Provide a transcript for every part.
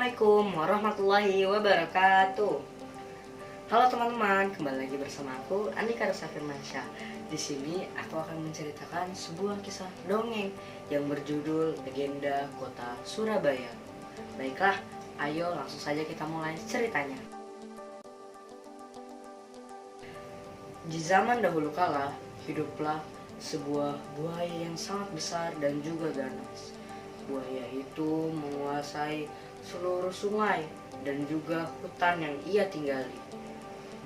Assalamualaikum warahmatullahi wabarakatuh. Halo teman-teman, kembali lagi bersama aku Andika Rasa Firmansyah. Di sini aku akan menceritakan sebuah kisah dongeng yang berjudul Legenda Kota Surabaya. Baiklah, ayo langsung saja kita mulai ceritanya. Di zaman dahulu kala, hiduplah sebuah buaya yang sangat besar dan juga ganas. Buaya itu menguasai seluruh sungai dan juga hutan yang ia tinggali.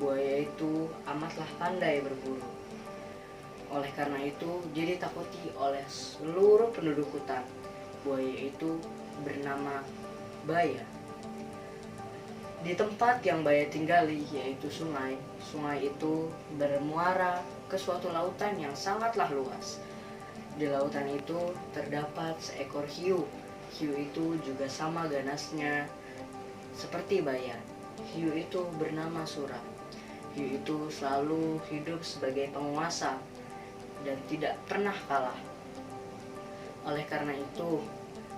Buaya itu amatlah pandai berburu. Oleh karena itu, dia ditakuti oleh seluruh penduduk hutan. Buaya itu bernama Baya. Di tempat yang Baya tinggali, yaitu sungai, sungai itu bermuara ke suatu lautan yang sangatlah luas. Di lautan itu terdapat seekor hiu. Hiu itu juga sama ganasnya seperti Baya. Hiu itu bernama Sura. Hiu itu selalu hidup sebagai penguasa dan tidak pernah kalah. Oleh karena itu,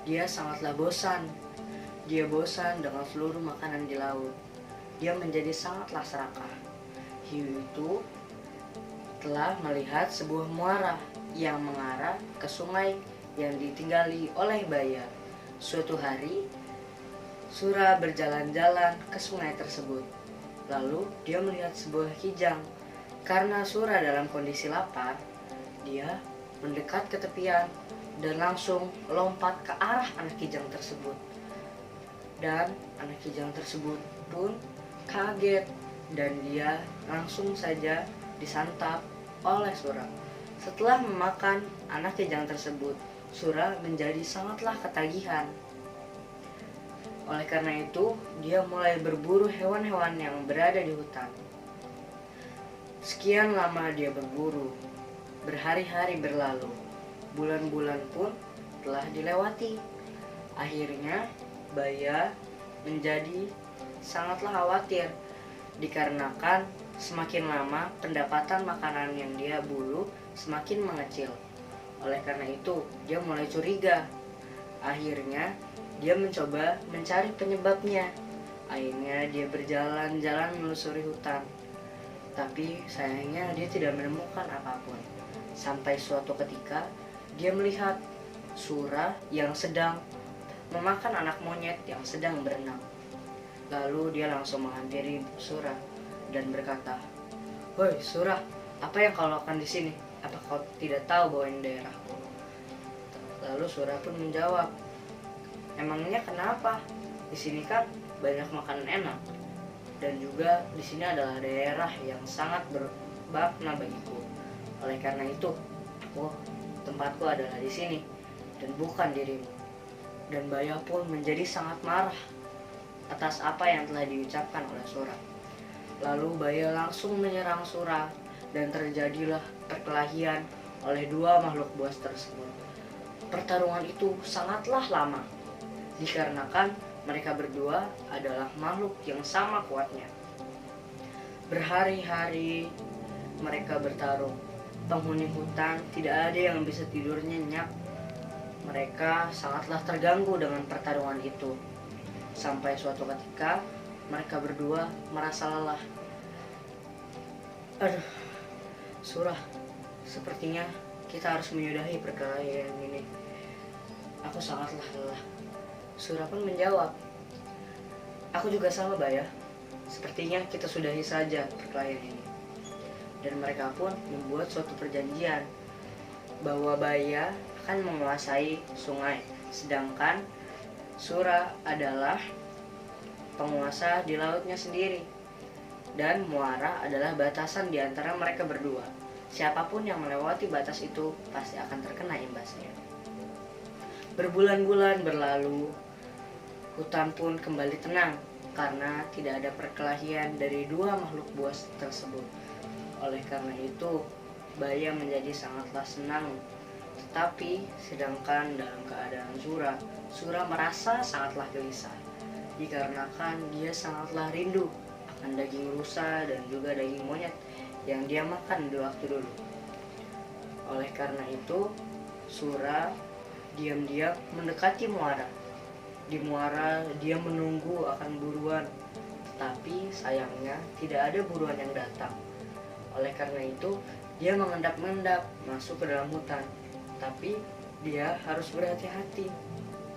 dia sangatlah bosan. Dia bosan dengan seluruh makanan di laut. Dia menjadi sangatlah serakah. Hiu itu telah melihat sebuah muara yang mengarah ke sungai yang ditinggali oleh Baya. Suatu hari, Sura berjalan-jalan ke sungai tersebut. Lalu dia melihat sebuah kijang. Karena Sura dalam kondisi lapar, dia mendekat ke tepian dan langsung lompat ke arah anak kijang tersebut. Dan anak kijang tersebut pun kaget dan dia langsung saja disantap oleh Sura. Setelah memakan anak kijang tersebut, Sura menjadi sangatlah ketagihan. Oleh karena itu, dia mulai berburu hewan-hewan yang berada di hutan. Sekian lama dia berburu, berhari-hari berlalu, bulan-bulan pun telah dilewati. Akhirnya, Baya menjadi sangatlah khawatir dikarenakan semakin lama pendapatan makanan yang dia buru semakin mengecil. Oleh karena itu, dia mulai curiga. Akhirnya, dia mencoba mencari penyebabnya. Akhirnya, dia berjalan-jalan menelusuri hutan. Tapi sayangnya dia tidak menemukan apapun. Sampai suatu ketika, dia melihat Sura yang sedang memakan anak monyet yang sedang berenang. Lalu dia langsung menghampiri Sura dan berkata, "Woi Sura, apa yang kau lakukan di sini? Apa kau tidak tahu bahwa ini daerahku?" Lalu Sura pun menjawab, "Emangnya kenapa? Di sini kan banyak makanan enak. Dan juga di sini adalah daerah yang sangat bermakna bagiku. Oleh karena itu, tempatku adalah di sini dan bukan dirimu." Dan Baya pun menjadi sangat marah atas apa yang telah diucapkan oleh Sura. Lalu Baya langsung menyerang Sura dan terjadilah perkelahian oleh dua makhluk buas tersebut. Pertarungan itu sangatlah lama dikarenakan mereka berdua adalah makhluk yang sama kuatnya. Berhari-hari mereka bertarung. Penghuni hutan tidak ada yang bisa tidur nyenyak. Mereka sangatlah terganggu dengan pertarungan itu. Sampai suatu ketika mereka berdua merasa lelah. "Aduh, Surah, sepertinya kita harus menyudahi perkelahian ini. Aku sangatlah lelah." Surah pun menjawab, "Aku juga sama Baya. Sepertinya kita sudahi saja perkelahian ini." Dan mereka pun membuat suatu perjanjian bahwa Baya akan menguasai sungai, sedangkan Sura adalah penguasa di lautnya sendiri. Dan muara adalah batasan di antara mereka berdua. Siapapun yang melewati batas itu pasti akan terkena imbasnya. Berbulan-bulan berlalu, hutan pun kembali tenang karena tidak ada perkelahian dari dua makhluk buas tersebut. Oleh karena itu, Baya menjadi sangatlah senang. Tetapi sedangkan dalam keadaan Sura merasa sangatlah gelisah dikarenakan dia sangatlah rindu akan daging rusa dan juga daging monyet yang dia makan di waktu dulu. Oleh karena itu, Sura diam-diam mendekati muara. Di muara dia menunggu akan buruan, tapi sayangnya tidak ada buruan yang datang. Oleh karena itu, dia mengendap-endap masuk ke dalam hutan. Tapi dia harus berhati-hati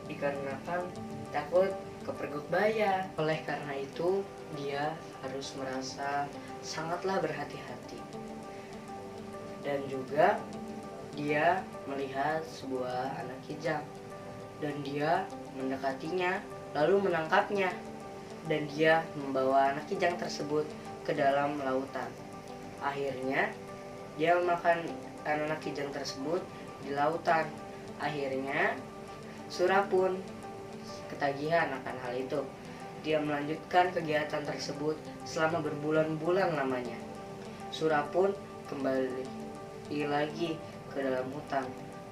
dikarenakan takut kepergok buaya. Oleh karena itu, dia harus merasa sangatlah berhati-hati. Dan juga dia melihat sebuah anak kijang dan dia mendekatinya lalu menangkapnya, dan dia membawa anak kijang tersebut ke dalam lautan. Akhirnya dia memakan anak kijang tersebut di lautan. Akhirnya Surah pun ketagihan akan hal itu. Dia melanjutkan kegiatan tersebut selama berbulan-bulan lamanya. Surah pun kembali lagi ke dalam hutan.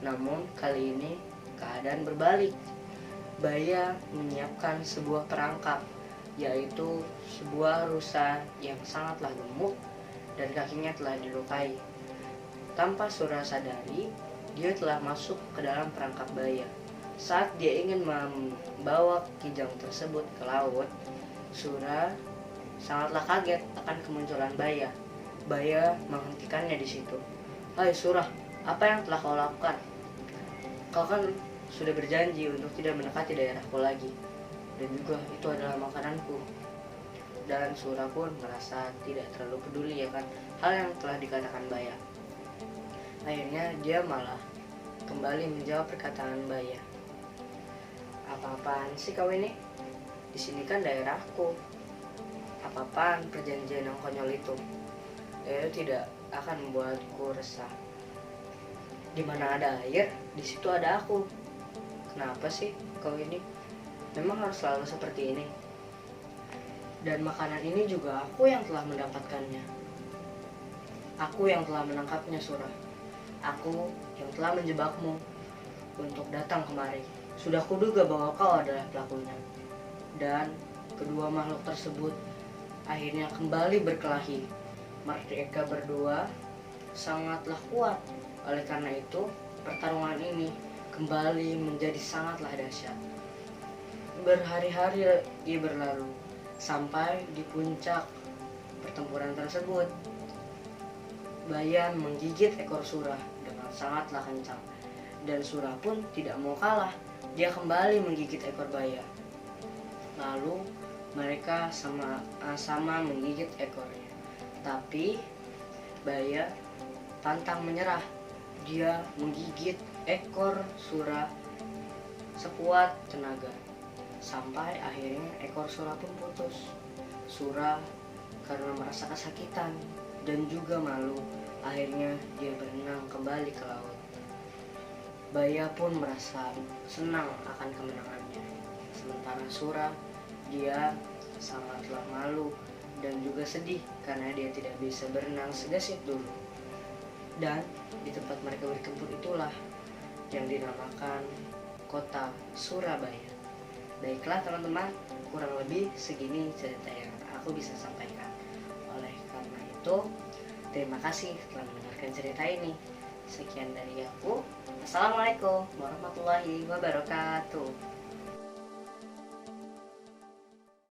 Namun kali ini keadaan berbalik. Buaya menyiapkan sebuah perangkap, yaitu sebuah rusa yang sangatlah gemuk dan kakinya telah dilukai. Tanpa Surah sadari, dia telah masuk ke dalam perangkap buaya. Saat dia ingin membawa kijang tersebut ke laut, Surah sangatlah kaget akan kemunculan buaya. Buaya menghentikannya di situ. "Hai Surah, apa yang telah kau lakukan? Kau kan sudah berjanji untuk tidak mendekati daerahku lagi. Dan juga itu adalah makananku." Dan Surah pun merasa tidak terlalu peduli akan hal yang telah dikatakan buaya. Akhirnya dia malah kembali menjawab perkataan buaya. "Apa-apaan sih kau ini? Di sini kan daerahku. Apa-apaan perjanjian yang konyol itu? Itu tidak akan membuatku resah. Di mana ada air, di situ ada aku. Kenapa sih kau ini? Memang harus selalu seperti ini? Dan makanan ini juga aku yang telah mendapatkannya. Aku yang telah menangkapnya, Surah. Aku yang telah menjebakmu untuk datang kemari. Sudah kuduga bahwa kau adalah pelakunya." Dan kedua makhluk tersebut akhirnya kembali berkelahi. Mereka berdua sangatlah kuat. Oleh karena itu, pertarungan ini kembali menjadi sangatlah dahsyat. Berhari-hari ia berlalu sampai di puncak pertempuran tersebut. Buaya menggigit ekor Surah dengan sangatlah kencang, dan Surah pun tidak mau kalah. Dia kembali menggigit ekor buaya. Lalu mereka sama-sama menggigit ekornya. Tapi buaya pantang menyerah. Dia menggigit ekor Surah sekuat tenaga, sampai akhirnya ekor Surah pun putus. Surah karena merasa kesakitan dan juga malu, akhirnya dia berenang kembali ke laut. Buaya pun merasa senang akan kemenangannya. Sementara Surah, dia sangatlah malu dan juga sedih karena dia tidak bisa berenang segesit dulu. Dan di tempat mereka berkempur itulah yang dinamakan kota Surabaya. Baiklah teman-teman, kurang lebih segini cerita yang aku bisa sampaikan. Oleh karena itu, terima kasih telah mendengarkan cerita ini. Sekian dari aku. Assalamualaikum warahmatullahi wabarakatuh.